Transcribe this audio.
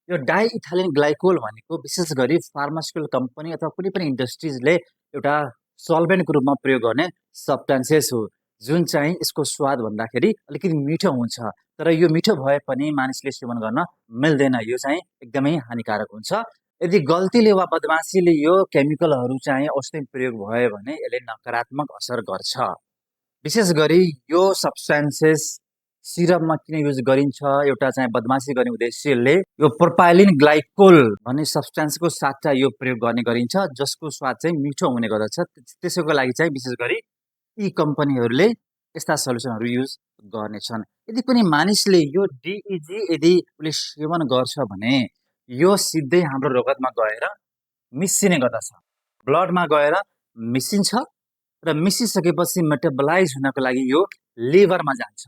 यो डाइइथाइलिन ग्लाइकोल भनेको विशेष गरी फार्मास्युटिकल कम्पनी अथवा कुनै पनि इन्डस्ट्रिजले एउटा सल्भेन्टको रूपमा प्रयोग गर्ने सब्स्टान्सेस हो, जुन चाहिँ यसको स्वाद भन्दाखेरि अलिकति मिठो हुन्छ। तर यो मिठो भए पनि मानिसले सेवन गर्न मिल्दैन, यो चाहिँ एकदमै हानिकारक हुन्छ। यदि गल्तीले वा बदमासीले यो केमिकलहरू चाहिँ औषधिमा प्रयोग भयो भने यसले नकारात्मक असर गर्छ। विशेष गरी यो सब्स्टान्सेस सिरपमा किन युज गरिन्छ, एउटा चाहिँ बदमासी गर्ने उद्देश्यले यो प्रोपाइलिन ग्लाइकोल भन्ने सब्स्टान्सको साथ चाहिँ यो प्रयोग गर्ने गरिन्छ, जसको स्वाद चाहिँ मिठो हुने गर्दछ। त्यसैको लागि चाहिँ विशेष गरी यी कम्पनीहरूले यस्ता सल्युसनहरू युज गर्नेछन्। यदि कुनै मानिसले यो डिइजी यदि उसले सेवन गर्छ भने यो सिधै हाम्रो रगतमा गएर मिसिने गर्दछ, ब्लडमा गएर मिसिन्छ र मिसिसकेपछि मेटाबलाइज हुनको लागि यो लिभरमा जान्छ।